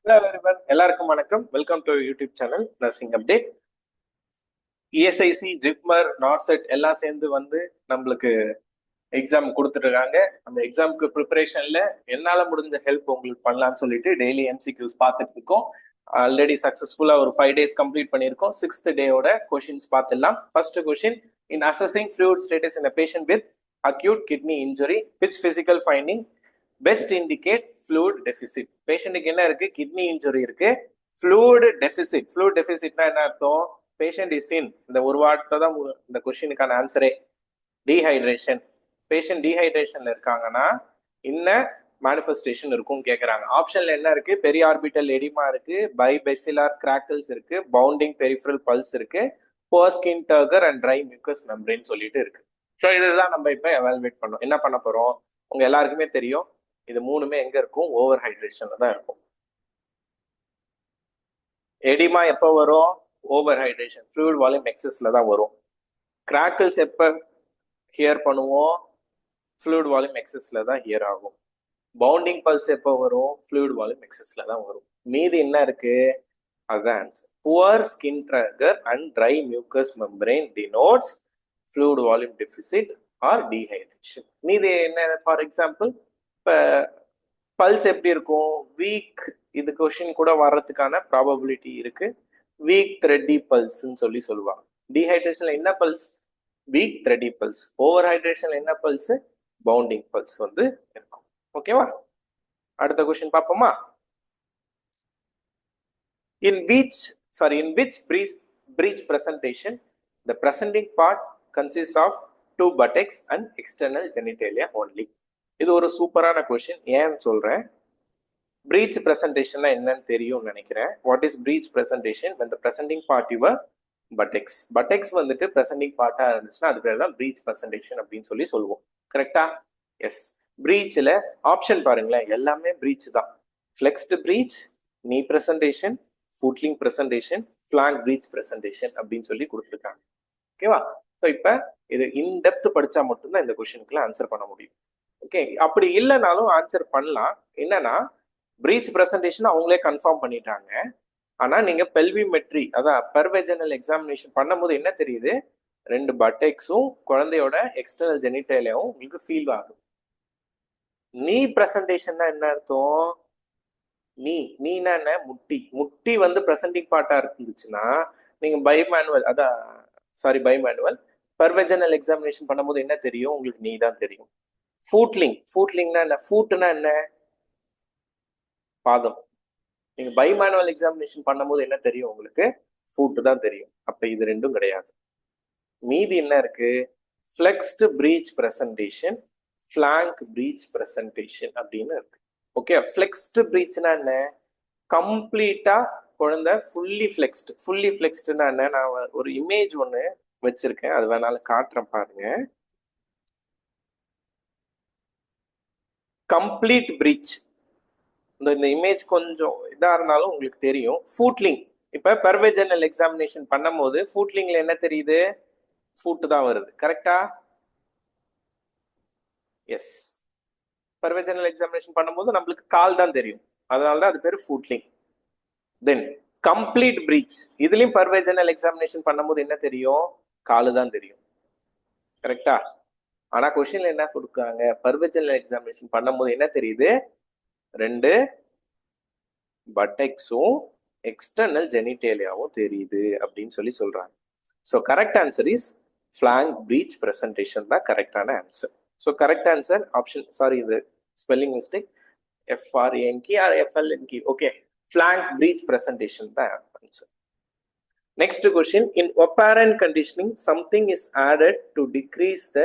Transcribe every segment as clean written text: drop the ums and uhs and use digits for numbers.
Hello everyone. எல்லாருக்கும் வணக்கம். Welcome to YouTube channel nursing update. ESIC, JIPMER, NORCET எல்லாம் சேர்ந்து வந்து நம்மளுக்கு எக்ஸாம் கொடுத்துட்டு இருக்காங்க. அந்த எக்ஸாமுக்கு ப்ரிப்பரேஷன்ல என்னால முடிஞ்ச ஹெல்ப் உங்களுக்கு பண்ணலாம்னு சொல்லிட்டு டெய்லி எம்சிக்யூஸ் பார்த்துட்டு இருக்கோம். ஆல்ரெடி சக்சஸ்ஃபுல்லா ஒரு 5 days கம்ப்ளீட் பண்ணியிருக்கோம். 6th டேயோட கொஷின்ஸ் பார்த்துடலாம். First question, in assessing fluid status in a patient with acute kidney injury, which physical finding best indicate fluid deficit? பேஷண்ட்டுக்கு என்ன இருக்கு? கிட்னி இன்ஜுரி இருக்கு, ஃப்ளூயிட் டெபிசிட். ஃப்ளூயிட் டெபிசிட்னா என்ன அர்த்தம்? பேஷண்ட் இஸ் இன், இந்த ஒரு வார்த்தை தான் இந்த கொஸ்டினுக்கான ஆன்சரே, டீஹைட்ரேஷன். பேஷண்ட் டீஹைட்ரேஷன்ல இருக்காங்கன்னா என்ன மேனிஃபெஸ்டேஷன் இருக்கும் கேட்குறாங்க. ஆப்ஷன்ல என்ன இருக்கு? பெரிய ஆர்பிட்டல் எடிமா இருக்கு, பைபெசிலார் கிராக்கிள்ஸ் இருக்கு, பவுண்டிங் பெரிஃபரல் பல்ஸ் இருக்கு, poor skin turgor and dry mucous membrane சொல்லிட்டு இருக்கு. ஸோ இதுதான் நம்ம இப்போ எவாலுவேட் பண்ணோம். என்ன பண்ண போறோம்? உங்க எல்லாருக்குமே தெரியும், இது மூணுமே எங்க இருக்கும்? ஓவர் ஹைட்ரேஷன்ல தான் இருக்கும். எடிமா எப்போ வரும்? ஓவர் ஹைட்ரேஷன், ஃப்ளூயிட் வால்யூம் எக்ஸஸ்ல தான் வரும். கிராக்கிள்ஸ் எப்போ ஹியர் பண்ணுவோம்? ஃப்ளூயிட் வால்யூம் எக்ஸஸ்ல தான் ஹியர் ஆகும். பவுண்டிங் பல்ஸ் எப்போ வரும்? ஃப்ளூயிட் வால்யூம் எக்ஸஸ்ல தான் வரும். மீதி என்ன இருக்கு? அதுதான் answer. Poor skin turgor and dry mucous membrane denotes fluid volume deficit or dehydration. மீதி என்ன? ஃபார் எக்ஸாம்பிள், இப்போ பல்ஸ் எப்படி இருக்கும்? வீக், இது கொஸ்டின் கூட வர்றதுக்கான ப்ராபபிலிட்டி இருக்கு. வீக் த்ரெட்டி பல்ஸ்ன்னு சொல்லுவாங்க. டீஹைட்ரேஷன்ல என்ன pulse? Weak thready pulse. Over ஹைட்ரேஷன்ல என்ன பல்ஸ்? பவுண்டிங் பல்ஸ் வந்து இருக்கும். ஓகேவா? அடுத்த கொஸ்டின் பார்ப்போமா? In which breech presentation the presenting part consists of two buttocks and external genitalia only? இது ஒரு சூப்பரான கொஸ்டின். ஏன் சொல்றேன்? பிரீச் பிரசன்டேஷன் என்னன்னு தெரியும் நினைக்கிறேன். What is breach presentation? when the presenting part your buttocks வந்துட்டு presenting பார்ட்டா இருந்துச்சுன்னா அது பேர் தான் பிரீச் பிரசன்டேஷன் அப்படின்னு சொல்லுவோம். கரெக்டா? எஸ். பிரீச்ல ஆப்ஷன் பாருங்களேன், எல்லாமே பிரீச் தான். Flexed breech, knee presentation, footling presentation, frank breech presentation அப்படின்னு சொல்லி கொடுத்துருக்காங்க. ஓகேவா? ஸோ இப்போ இது இன்டெப்த் படிச்சா மட்டும்தான் இந்த கொஸ்டினுக்குலாம் ஆன்சர் பண்ண முடியும். ஓகே, அப்படி இல்லைனாலும் ஆன்சர் பண்ணலாம். என்னன்னா, பிரீச் பிரசன்டேஷன் அவங்களே கன்ஃபார்ம் பண்ணிட்டாங்க. ஆனா நீங்க பெல்விமெட்ரி, அதான் பெர்வெஜனல் எக்ஸாமினேஷன் பண்ணும்போது என்ன தெரியுது? 2 பட்டெக்ஸும் குழந்தையோட எக்ஸ்டர்னல் ஜெனிட்டேலியாவும் உங்களுக்கு ஃபீல் ஆகும். நீ பிரசன்டேஷன்னா என்ன அர்த்தம்? நீனா என்ன? முட்டி வந்து பிரசன்டிங் பார்ட்டா இருந்துச்சுன்னா நீங்க பைமேனுவல் பெர்வெஜனல் எக்ஸாமினேஷன் பண்ணும்போது என்ன தெரியும் உங்களுக்கு? நீ தான் தெரியும். ஃபூட்லிங்னா என்ன? ஃபூட்னா என்ன? பாதம். நீங்க பைமேனுவல் எக்ஸாமினேஷன் பண்ணும்போது என்ன தெரியும் உங்களுக்கு? ஃபூட் தான் தெரியும். அப்ப இது ரெண்டும் கிடையாது. மீதி என்ன இருக்கு? Flexed breech presentation, frank breech presentation அப்படின்னு இருக்கு. ஓகே, ஃபிளெக்ஸ்டு பிரீச்னா என்ன? கம்ப்ளீட்டா குழந்தை ஃபுல்லி ஃபிளெக்ஸ்டுனா என்ன? நான் ஒரு இமேஜ் ஒன்று வச்சிருக்கேன், அது வேணாலும் காட்டுறேன் பாருங்க. கம்ப்ளீட் பிரீச், இந்த இமேஜ் கொஞ்சம் இதா இருந்தாலும் உங்களுக்கு தெரியும். ஃபூட்லிங், இப்ப பெர்வெஜனல் எக்ஸாமினேஷன் பண்ணும் போது ஃபூட்லிங்ல என்ன தெரியுது? ஃபூட் தான் வருது. கரெக்டா? எஸ். பெர்வெஜனல் எக்ஸாமினேஷன் பண்ணும்போது நம்மளுக்கு கால் தான் தெரியும், அதனாலதான் அது பேரு ஃபூட்லிங். தென் கம்ப்ளீட் பிரீச், இதுலயும் பெர்வெஜனல் எக்ஸாமினேஷன் பண்ணும்போது என்ன தெரியும்? காலு தான் தெரியும். கரெக்டா? ஆனா கொஸ்டின்ல என்ன கொடுக்குறாங்க? பெர்வெஜனல் எக்ஸாமினேஷன் பண்ணும்போது என்ன தெரியுது? 2 பட்டெக்ஸும் எக்ஸ்டர்னல் ஜெனிடேலியாவும் தெரியுது அப்படின்னு சொல்றாங்க. So correct answer is flank breech presentation தான் கரெக்டான answer. So correct answer option, sorry இது spelling mistake, FRANK or FLNK. Okay, flank breech presentation தான் answer. Next question, in operant conditioning something is added to decrease the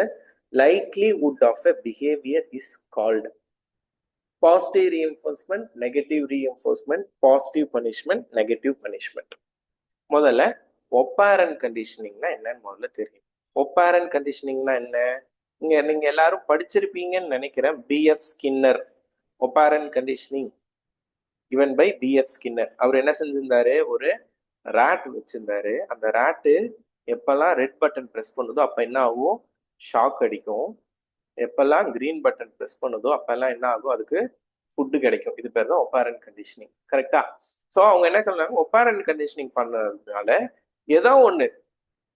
likelihood of a behaviour is called positive reinforcement, negative reinforcement, positive punishment, negative punishment. முதல்ல operant கண்டிஷனிங்னா என்னன்னு முதல்ல தெரியும். ஒப்பாரண்ட் கண்டிஷனிங்னா என்ன? நீங்க எல்லாரும் படிச்சிருப்பீங்கன்னு நினைக்கிறேன். BF Skinner, operant conditioning given by BF Skinner. அவர் என்ன செஞ்சிருந்தாரு? ஒரு ராட் வச்சிருந்தாரு. அந்த ராட்டு எப்பெல்லாம் ரெட் பட்டன் பிரஸ் பண்ணுதோ அப்ப என்ன ஆகும்? ஷாக் அடிக்கும். எப்பெல்லாம் கிரீன் பட்டன் பிரஸ் பண்ணுதோ அப்பெல்லாம் என்ன ஆகும்? அதுக்கு ஃபுட்டு கிடைக்கும். இது பேர் தான் ஒப்பாரண்ட் கண்டிஷனிங். கரெக்டா? ஸோ அவங்க என்ன சொன்னாங்க, ஒப்பாரண்ட் கண்டிஷனிங் பண்ணதுனால ஏதோ ஒன்று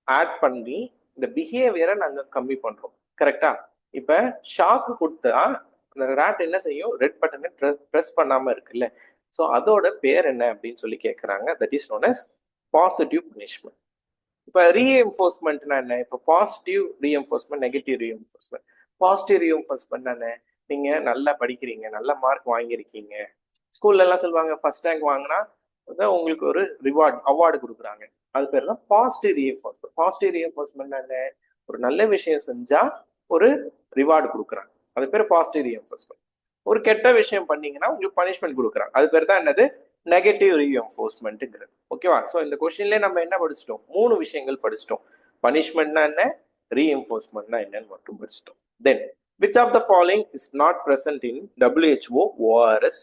ஆட் பண்ணி இந்த பிஹேவியரை நாங்கள் கம்மி பண்ணுறோம். கரெக்டா? இப்போ ஷாக்கு கொடுத்தா அந்த ரேட் என்ன செய்யும், ரெட் பட்டனை ப்ரெஸ் பண்ணாமல் இருக்குல்ல. ஸோ அதோட பேர் என்ன அப்படின்னு சொல்லி கேட்குறாங்க. That is known as positive punishment. இப்போ ரீஎன்ஃபோர்ஸ்மெண்ட்னா என்ன? இப்போ positive reinforcement, negative reinforcement. Positive reinforcement என்ன? நீங்க நல்லா படிக்கிறீங்க, நல்ல மார்க் வாங்கியிருக்கீங்க, ஸ்கூல்ல எல்லாம் சொல்லுவாங்க ஃபர்ஸ்ட் ரேங்க் வாங்கினா உங்களுக்கு ஒரு அவார்டு கொடுக்குறாங்க. அது பேர் தான் பாசிட்டிவ் ரீஎன்ஃபோர்ஸ்மெண்ட். பாசிட்டிவ் ரீஎன்ஃபோர்ஸ்மெண்ட் என்ன? ஒரு நல்ல விஷயம் செஞ்சா ஒரு ரிவார்டு கொடுக்குறாங்க. அது பேர் பாசிட்டிவ் ரீஎன்ஃபோர்ஸ்மெண்ட். ஒரு கெட்ட விஷயம் பண்ணீங்கன்னா உங்களுக்கு பனிஷ்மெண்ட் கொடுக்குறாங்க. அது பேர் தான் என்னது? நெகட்டிவ் ரீஎன்ஃபோர்ஸ்மெண்ட்ங்கிறது. ஓகேவா? ஸோ இந்த கொஸ்டின்லேயே நம்ம என்ன படிச்சிட்டோம்? 3 விஷயங்கள் படிச்சிட்டோம். பனிஷ்மெண்ட்னா என்ன, ரீஎன்ஃபோர்ஸ்மெண்ட்னா என்னன்னு மட்டும் படிச்சிட்டோம். தென் which of the following is not present in WHO ORS?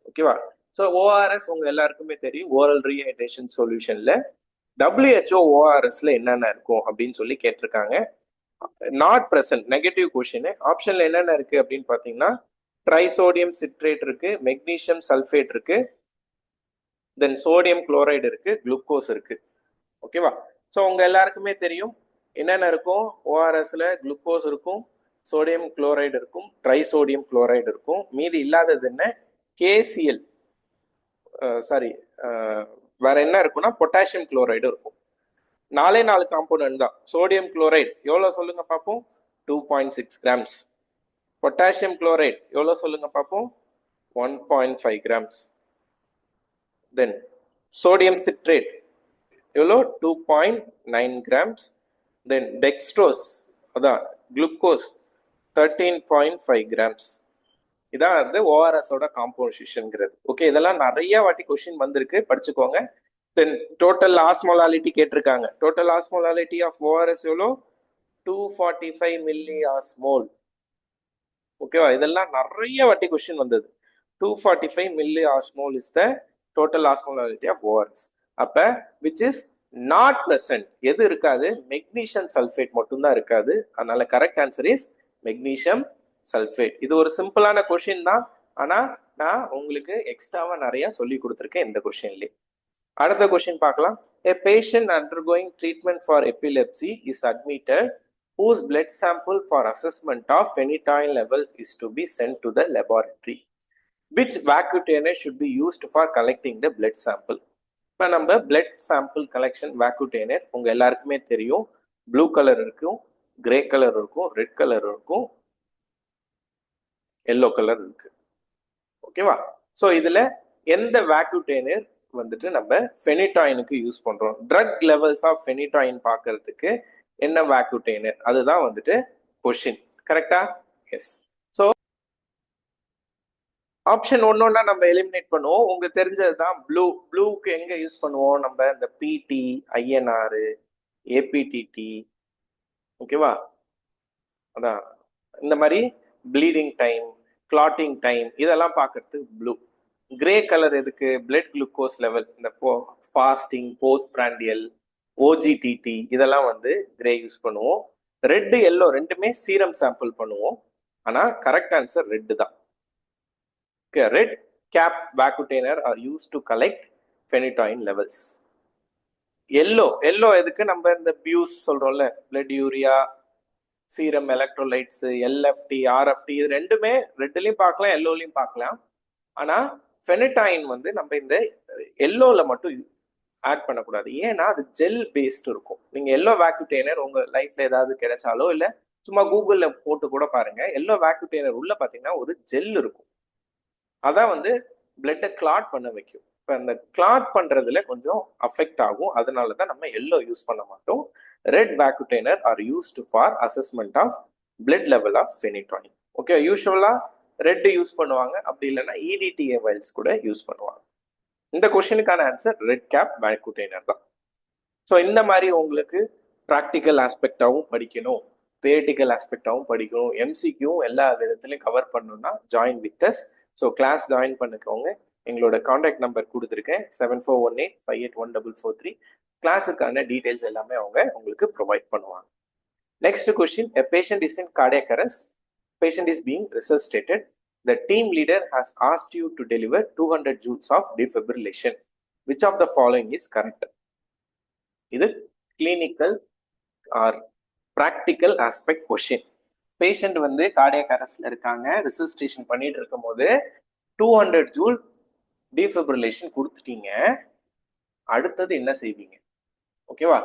ஓகேவா? ஸோ ORS உங்க எல்லாருக்குமே தெரியும், ஓரல் ரீஹைட்ரேஷன் சொல்யூஷன்ல. WHO ORSல என்னென்ன இருக்கும் அப்படின்னு சொல்லி கேட்டிருக்காங்க. Not present negative question. ஆப்ஷன்ல என்னென்ன இருக்கு அப்படின்னு பாத்தீங்கன்னா, ட்ரைசோடியம் சிட்ரேட் இருக்கு, மெக்னீசியம் சல்ஃபேட் இருக்கு, தென் சோடியம் குளோரைடு இருக்கு, குளுக்கோஸ் இருக்கு. ஓகேவா? ஸோ உங்க எல்லாருக்குமே தெரியும் என்னென்ன இருக்கும். ஓஆர்எஸ்ல குளுக்கோஸ் இருக்கும், சோடியம் குளோரைடு இருக்கும், ட்ரைசோடியம் குளோரைடு இருக்கும். மீதி இல்லாதது என்ன? கேசிஎல், சாரி, வேற என்ன இருக்குன்னா பொட்டாசியம் குளோரைடு இருக்கும். 4 காம்போனன்ட் தான். சோடியம் குளோரைடு எவ்வளோ சொல்லுங்க பார்ப்போம்? 2.6 கிராம்ஸ். பொட்டாசியம் குளோரைடு எவ்வளோ சொல்லுங்க பார்ப்போம்? 1.5 கிராம்ஸ். தென் சோடியம் சிட்ரேட் எவ்வளோ? 2.9 கிராம்ஸ். தென் டெக்ஸ்ட்ரோஸ், அதான் குளுக்கோஸ், 13.5 கிராம்ஸ். இதான் வந்து ஓஆர்எஸோட காம்போசிஷன்ங்கிறது. ஓகே, இதெல்லாம் நிறைய வாட்டி கொஸ்டின் வந்திருக்கு, படிச்சுக்கோங்க. தென் டோட்டல் ஆஸ்மோலாலிட்டி கேட்டிருக்காங்க. டோட்டல் ஆஸ்மோலாலிட்டி ஆஃப் ஓஆர்எஸ் எவ்வளோ? 245 மில்லி ஆஸ்மோல். ஓகேவா? இதெல்லாம் நிறைய வாட்டி கொஸ்டின் வந்தது. 245 milliosmol is the total osmolality of ORS. அப்ப விச் இஸ் நாட் பிரசன்ட், எது இருக்காது? மெக்னீசியம் சல்ஃபேட் மட்டும்தான் இருக்காது. அதனால correct answer is magnesium sulphate. இது ஒரு சிம்பிளான கொஸ்டின் தான், ஆனா நான் உங்களுக்கு எக்ஸ்ட்ராவா நிறைய சொல்லி கொடுத்துருக்கேன் இந்த கொஸ்டின்லேயே. அடுத்த கொஸ்டின் பார்க்கலாம். A patient undergoing treatment for epilepsy is admitted whose blood sample for assessment of phenytoin level is to be sent to the laboratory. Which vacutainer should be used for collecting the blood sample? இப்போ நம்ம blood sample collection வேக்யூடேனர் உங்க எல்லாருக்குமே தெரியும். Blue colour இருக்கும், grey colour இருக்கும், red colour இருக்கும், yellow colour இருக்கு. ஓகேவா? ஸோ இதுல எந்த வேக்யூடேனர் வந்துட்டு நம்ம ஃபெனிடாயினுக்கு யூஸ் பண்றோம்? ட்ரக் லெவல்ஸ் ஆஃப் ஃபெனிடாயின் பார்க்கறதுக்கு என்ன வேக்யூடேனர்? அதுதான் வந்துட்டு கொஸ்டின். கரெக்டா? எஸ். ஸோ ஆப்ஷன் ஒன்னொன்னா நம்ம எலிமினேட் பண்ணுவோம். உங்களுக்கு தெரிஞ்சதுதான் ப்ளூ. ப்ளூக்கு எங்க யூஸ் பண்ணுவோம் நம்ம? இந்த பிடி, ஐஎன்ஆர், ஏபிடிடி. ஓகேவா? அதான் இந்த மாதிரி ப்ளீடிங் டைம், கிளாட்டிங் டைம், இதெல்லாம் பார்க்கறதுக்கு ப்ளூ. கிரே கலர் எதுக்கு? பிளட் குளுக்கோஸ் லெவல், இந்த ஃபாஸ்டிங், போஸ்ட் பிராண்டியல், ஓஜிடிடி, இதெல்லாம் வந்து கிரே யூஸ் பண்ணுவோம். ரெட், எல்லோ ரெண்டுமே சீரம் சாம்பிள் பண்ணுவோம். ஆனா கரெக்ட் ஆன்சர் ரெட் தான். Red cap vacutainer are used to collect phenytoin levels. yellow எதுக்கு? நம்ம இந்த பியூஸ் சொல்றோம்ல, blood urea, serum electrolytes, LFT, ஆர்எஃப்டி, இது ரெண்டுமே ரெட்லயும் பார்க்கலாம், எல்லோலையும் பார்க்கலாம். ஆனா ஃபெனிடைன் வந்து நம்ம இந்த எல்லோல மட்டும் ஆட் பண்ணக்கூடாது. ஏன்னா அது ஜெல் பேஸ்ட் இருக்கும். நீங்க எல்லோ வேக்யூடேனர் உங்க லைஃப்ல ஏதாவது கிடைச்சாலோ இல்ல சும்மா கூகுள்ல போட்டு கூட பாருங்க, எல்லோ வேக்யூடேனர் உள்ள பாத்தீங்கன்னா ஒரு ஜெல் இருக்கும். அதான் வந்து பிளட்டை கிளாட் பண்ண வைக்கும். இப்போ அந்த கிளாட் பண்றதுல கொஞ்சம் அஃபெக்ட் ஆகும். அதனால தான் நம்ம எல்லோ யூஸ் பண்ண மாட்டோம். Red vacutainer are used for assessment of blood level of phenytoin. Okay, யூஸ்வலா ரெட் யூஸ் பண்ணுவாங்க, அப்படி இல்லைன்னா இடிடிஏ வைல்ஸ் கூட யூஸ் பண்ணுவாங்க. இந்த கொஸ்டினுக்கான ஆன்சர் ரெட் கேப் வேக்யூடேனர் தான். ஸோ இந்த மாதிரி உங்களுக்கு ப்ராக்டிக்கல் ஆஸ்பெக்டாகவும் படிக்கணும், தியரிட்டிக்கல் ஆஸ்பெக்டாகவும் படிக்கணும், எம்சிக்யூவும் எல்லா விதத்துலையும் கவர் பண்ணணும்னா join with us. So class join பண்ணிக்கோங்க. எங்களோட காண்டாக்ட் நம்பர் கொடுத்துருக்கேன், 7418581443. கிளாஸுக்கான டீடைல்ஸ் எல்லாமே அவங்க உங்களுக்கு ப்ரொவைட் பண்ணுவாங்க. Next question. A patient is in cardiac arrest. Patient is being resuscitated. The team leader has asked you to deliver 200 joules of defibrillation. Which of the following is correct? இது clinical or practical aspect question. Patient வந்து cardiac அரெஸ்ட்ல இருக்காங்க, resuscitation பண்ணிட்டு இருக்கும் போது 200 joule டிஃபிப்ரிலேஷன் கொடுத்துட்டீங்க. அடுத்தது என்ன செய்வீங்க? ஓகேவா?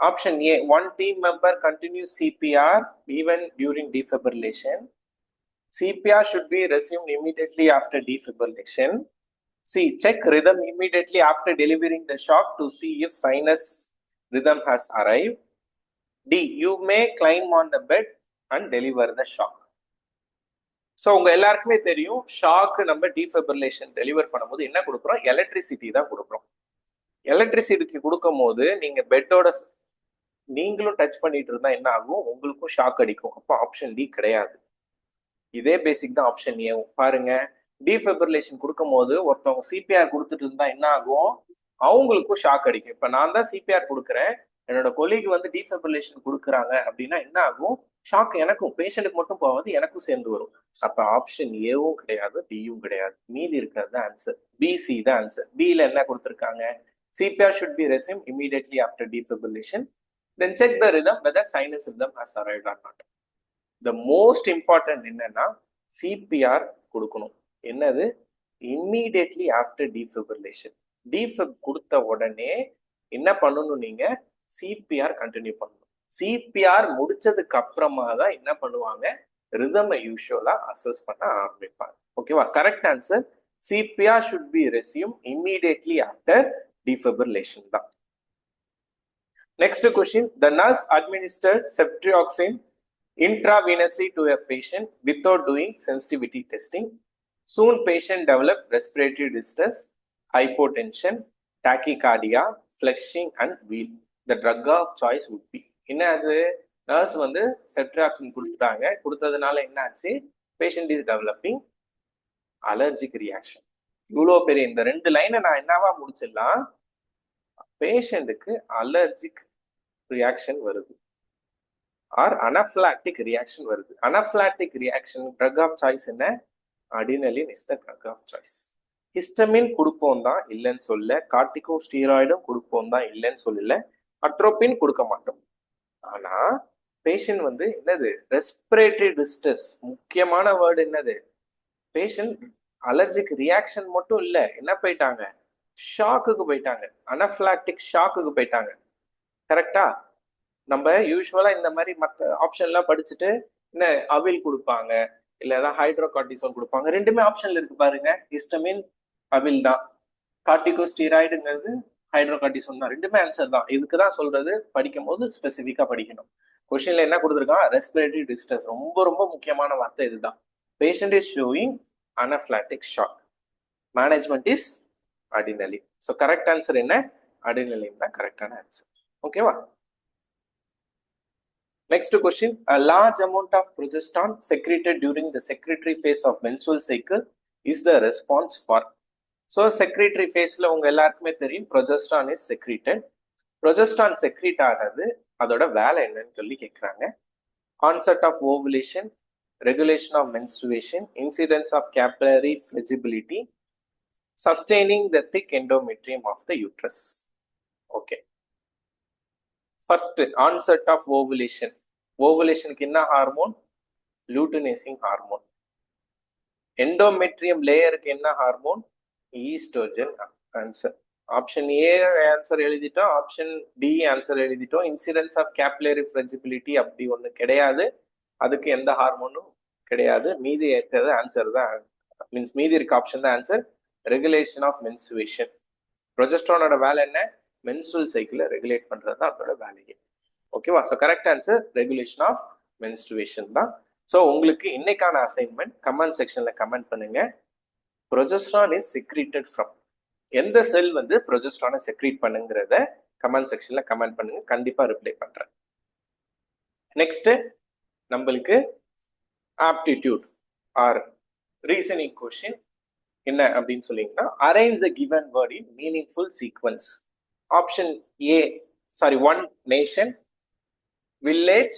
Option A, one team member continue CPR even during defibrillation. CPR should be resumed immediately after defibrillation. C, check rhythm immediately after delivering the shock to see if sinus rhythm has arrived. D, you may climb on the bed and deliver the shock. So உங்க எல்லாருக்குமே தெரியும், shock நம்ம defibrillation deliver பண்ணும்போது என்ன கொடுக்குறோம்? Electricity தான் கொடுக்குறோம். எலக்ட்ரிசிட்டிக்கு கொடுக்கும் போது நீங்க பெட்டோட நீங்களும் டச் பண்ணிட்டு இருந்தா என்ன ஆகும்? உங்களுக்கும் ஷாக் அடிக்கும். அப்போ ஆப்ஷன் டி கிடையாது. இதே பேசிக் தான் ஆப்ஷன் ஏ. பாருங்க, டிஃபிப்ரிலேஷன் கொடுக்கும் போது ஒருத்தவங்க சிபிஆர் கொடுத்துட்டு இருந்தா என்ன ஆகும்? அவங்களுக்கும் ஷாக் அடிக்கும். இப்ப நான் தான் சிபிஆர் கொடுக்குறேன், என்னோட கொலீக் வந்து டிஃபிப்ரிலேஷன் கொடுக்குறாங்க அப்படின்னா என்ன ஆகும்? ஷாக் எனக்கும், பேஷண்ட்டுக்கு மட்டும் போகாது, எனக்கும் சேர்ந்து வரும். அப்ப ஆப்ஷன் ஏவும் கிடையாது, டியும் கிடையாது. மீதி இருக்கிறது ஆன்சர் பிசி தான் ஆன்சர். பில என்ன கொடுத்துருக்காங்க? CPR should be resumed immediately after defibrillation. Then check the rhythm whether sinus rhythm has arrived or not. The most important என்னன்னா சிபிஆர் கொடுக்கணும். என்னது? Immediately after டிஃபிப்ரிலேஷன். டிஃபிப் கொடுத்த உடனே என்ன பண்ணணும்? நீங்க சிபிஆர் கண்டினியூ பண்ணணும். சிபிஆர் முடிச்சதுக்கு அப்புறமா தான் என்ன பண்ணுவாங்க? ரிதமை யூஷுவலா அசஸ் பண்ண ஆரம்பிப்பாங்க. ஓகேவா? Correct answer CPR should be resumed immediately after defibrillation தான். Next question, the nurse administered ceftriaxone intravenously to a patient without doing sensitivity testing. Soon patient developed respiratory distress, hypotension, tachycardia, flushing and wheal. The drug of choice would be. என்ன அது? Nurse வந்து செப்ட்ரியாக்சின் கொடுத்துட்டாங்க. கொடுத்ததுனால என்ன ஆச்சு? Patient is developing allergic reaction. இவ்வளோ பெரிய இந்த 2 லைனை நான் என்னவா முடிச்சிடலாம்? பேஷண்ட்டுக்கு அலர்ஜிக் ரியாக்ஷன் வருது ஆர் அனஃபிலாக்டிக் ரியாக்ஷன் வருது. Anaphylactic reaction drug of choice என்ன? Adrenaline is the drug of choice. Histamine கொடுப்போம் தான் இல்லைன்னு சொல்ல, கார்டிகோ ஸ்டீராய்டும் கொடுப்போம் தான் இல்லைன்னு சொல்லல, அட்ரோபின் கொடுக்க மாட்டோம். ஆனா பேஷண்ட் வந்து என்னது? Respiratory distress. முக்கியமான வேர்டு என்னது? பேஷண்ட் அலர்ஜிக் ரியாக்ஷன் மட்டும் இல்ல, என்ன போயிட்டாங்க? ஷாக்குக்கு போயிட்டாங்க, அனஃபிலாக்டிக் ஷாக்குக்கு போயிட்டாங்க. கரெக்டா? நம்ம யூஸ்வலா இந்த மாதிரி மற்ற ஆப்ஷன்லாம் படிச்சுட்டு என்ன அவில் கொடுப்பாங்க, இல்ல ஏதாவது ஹைட்ரோகார்டிசோன் கொடுப்பாங்க. ரெண்டுமே ஆப்ஷன்ல இருக்கு பாருங்க. ஹிஸ்டமின் அவில் தான், கார்டிகோ ஸ்டீராய்டுங்கிறது ஹைட்ரோகார்டிசோன் தான். ரெண்டுமே ஆன்சர் தான். இதுக்கு தான் சொல்றது, படிக்கும் போது ஸ்பெசிஃபிக்கா படிக்கணும். கொஸ்டின்ல என்ன கொடுத்துருக்கான்? Respiratory distress. ரொம்ப ரொம்ப முக்கியமான வார்த்தை இதுதான். Patient is showing anaphylactic shock. Management is adrenaline. So correct answer என்ன? அடினலின் தான் கரெக்டான ஆன்சர். ஓகேவா? Next question, a large amount of progesterone secreted during the secretory phase of menstrual cycle is the response for. So secretory phase ல உங்க எல்லாருக்குமே தெரியும், progesterone is secreted. progesterone secrete ஆகிறது அதோட வேலை என்னன்னு சொல்லி கேட்குறாங்க. onset of ovulation, regulation of menstruation, incidence of capillary flexibility, sustaining the thick endometrium of the uterus. Okay. First, onset of ovulation. ஓவுலேஷனுக்கு என்ன ஹார்மோன்? லூட்டினேசிங் ஹார்மோன். எண்டோமெட்ரியம் லேயருக்கு என்ன hormone? Oestrogen. Answer option A answer எழுதிட்டோம், option D answer எழுதிட்டோம். Incidence of capillary flexibility அப்படி ஒன்று கிடையாது, அதுக்கு எந்த ஹார்மோனும் கிடையாது. மீதி இருக்கிறது ஆன்சர் தான், மீன்ஸ் மீதி இருக்க ஆப்ஷன் தான் ஆன்சர். Regulation of menstruation. ப்ரொஜெஸ்ட்ரானோட வேலை என்ன? மென்சுரல் சைக்கிளை ரெகுலேட் பண்றது தான் அதோட வேலையே. ஓகேவா? So correct answer regulation of menstruation தான். ஸோ உங்களுக்கு இன்னைக்கான அசைன்மெண்ட் கமெண்ட் செக்ஷன்ல கமெண்ட் பண்ணுங்க. ப்ரொஜெஸ்ட்ரான் இஸ் செக்ரீட்டட் ஃப்ரம், எந்த செல் வந்து ப்ரொஜெஸ்ட்ரானை செக்ரீட் பண்ணுங்கிறத கமெண்ட் செக்ஷன்ல கமெண்ட் பண்ணுங்க, கண்டிப்பா ரிப்ளை பண்றேன். நெக்ஸ்ட் நம்மளுக்கு ஆப்டிடியூட் ஆர் ரீசனிங் கொஸ்டின் என்ன அப்படின்னு சொன்னீங்கன்னா, arrange the given word in meaningful sequence. Option A, sorry, 1 nation, village,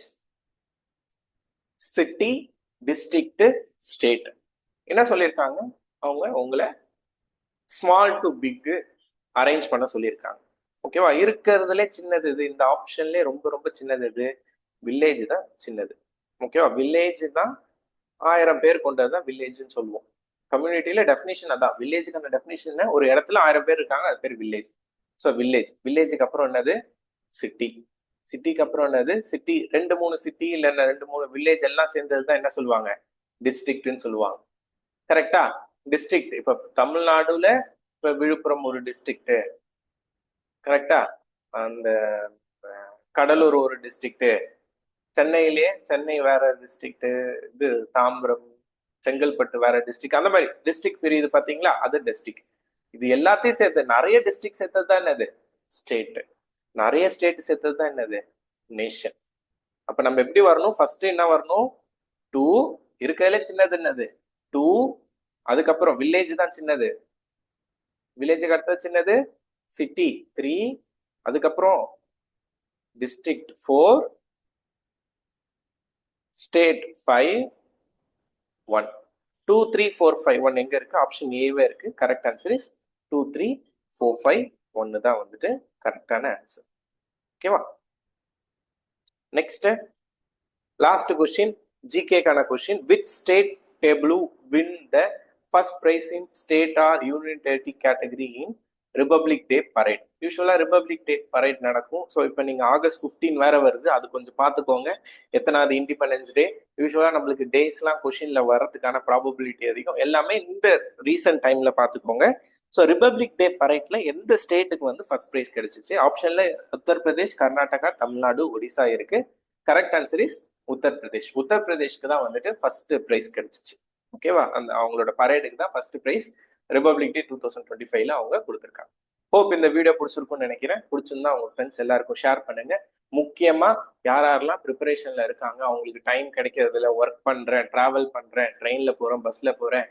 city, district, state. என்ன சொல்லியிருக்காங்க? அவங்க உங்களை ஸ்மால் டு பிக் அரேஞ்ச் பண்ண சொல்லியிருக்காங்க. ஓகேவா? இருக்கிறதுல சின்னது இது, இந்த ஆப்ஷன்லேயே ரொம்ப ரொம்ப சின்னது இது வில்லேஜ் தான் சின்னது. ஓகேவா? வில்லேஜ் தான் 1000 பேர் கொண்டது தான் வில்லேஜ்னு சொல்லுவோம். கம்யூனிட்டியில டெஃபினேஷன் அதான். வில்லேஜுக்கான டெஃபினேஷன் ஒரு இடத்துல 1000 பேர் இருக்காங்க, அது பேர் வில்லேஜ். So village. வில்லேஜுக்கு அப்புறம் என்னது? சிட்டி. சிட்டிக்கு அப்புறம் என்னது? சிட்டி 2-3 சிட்டி இல்ல 2-3 வில்லேஜ் எல்லாம் சேர்ந்தது தான் என்ன சொல்லுவாங்க? டிஸ்ட்ரிக்ட்னு சொல்லுவாங்க. கரெக்டா? டிஸ்ட்ரிக்ட். இப்ப தமிழ்நாடுல இப்ப விழுப்புரம் ஒரு டிஸ்ட்ரிக்ட். கரெக்டா? அந்த கடலூர் ஒரு டிஸ்ட்ரிக்ட். சென்னையிலேயே சென்னை வேற டிஸ்ட்ரிக்ட், இது தாம்பரம், செங்கல்பட்டு வேற டிஸ்ட்ரிக்ட். அந்த மாதிரி டிஸ்ட்ரிக்ட் பிரியுது பாத்தீங்களா? அது டிஸ்ட்ரிக்ட். இது எல்லாத்தையும் சேர்த்து நிறைய டிஸ்ட்ரிக்ட் சேர்த்தது தான் என்னது? ஸ்டேட். நிறைய ஸ்டேட் சேர்த்தது தான் என்னது? நேஷன். அப்ப நம்ம எப்படி வரணும்? ஃபர்ஸ்ட் என்ன வரணும்? 2. இருக்கிறதுல சின்னது என்னது? 2. அதுக்கப்புறம் வில்லேஜ் தான் சின்னது. வில்லேஜுக்கு அடுத்தது சின்னது சிட்டி 3. அதுக்கப்புறம் டிஸ்ட்ரிக்ட் 4. ஸ்டேட் 5. 1. 2 3 4 5 1 எங்க இருக்கு? ஆப்ஷன் ஏவே இருக்கு. கரெக்ட் ஆன்சர் இஸ் 2 3 4 5 1 தான் வந்துட்டு கரெக்டான ஆன்சர். ஓகேவா? நெக்ஸ்ட் லாஸ்ட் கொஸ்டின், ஜிகேக்கான question. Which state table win the first prize in state or union territory category in Republic Day parade? யூஸ்வலா ரிபப்ளிக் டே பரேட் நடக்கும். ஸோ இப்போ நீங்க ஆகஸ்ட் 15 வேற வருது, அது கொஞ்சம் பார்த்துக்கோங்க. எத்தனாவது இண்டிபெண்டன்ஸ் டே? யூஸ்வலா நம்மளுக்கு டேஸ்லாம் கொஸ்டின்ல வர்றதுக்கான ப்ராபபிலிட்டி அதிகம். எல்லாமே இந்த ரீசன்ட் டைம்ல பார்த்துக்கோங்க. ஸோ ரிபப்ளிக் டே பரேட்ல எந்த ஸ்டேட்டுக்கு வந்து ஃபர்ஸ்ட் பிரைஸ் கிடைச்சிச்சு? ஆப்ஷன்ல உத்தரப்பிரதேஷ், கர்நாடகா, தமிழ்நாடு, ஒடிசா இருக்கு. Correct answer is Uttar Pradesh. உத்தரப்பிரதேஷ்க்கு தான் வந்துட்டு ஃபர்ஸ்ட் பிரைஸ் கிடைச்சிச்சு. ஓகேவா? அந்த அவங்களோட பரேடுக்கு தான் ஃபர்ஸ்ட் பிரைஸ் ரிபப்ளிக் டே 2025ல அவங்க கொடுத்துருக்காங்க. ஹோப் இந்த வீடியோ பிடிச்சிருக்கும்னு நினைக்கிறேன். பிடிச்சிருந்தா அவங்க ஃப்ரெண்ட்ஸ் எல்லாருக்கும் ஷேர் பண்ணுங்க. முக்கியமா யாரெல்லாம் ப்ரிப்பரேஷன்ல இருக்காங்க, அவங்களுக்கு டைம் கிடைக்கிறதுல, ஒர்க் பண்றேன், டிராவல் பண்றேன், ட்ரெயின்ல போறேன், பஸ்ல போறேன்,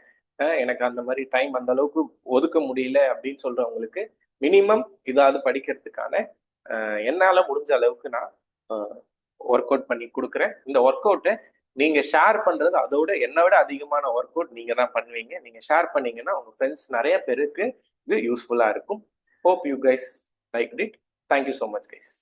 எனக்கு அந்த மாதிரி டைம் அந்த அளவுக்கு ஒதுக்க முடியல அப்படின்னு சொல்றவங்களுக்கு மினிமம் இதாவது படிக்கிறதுக்கான என்னால முடிஞ்ச அளவுக்கு நான் ஒர்க் அவுட் பண்ணி கொடுக்குறேன். இந்த ஒர்க் அவுட்டை நீங்க ஷேர் பண்றது அதோட என்னை விட அதிகமான ஒர்க் அவுட் நீங்க தான் பண்ணுவீங்க. நீங்க ஷேர் பண்ணீங்கன்னா உங்க ஃப்ரெண்ட்ஸ் நிறைய பேருக்கு இது யூஸ்ஃபுல்லா இருக்கும். Hope you guys like it. Thank you so much guys.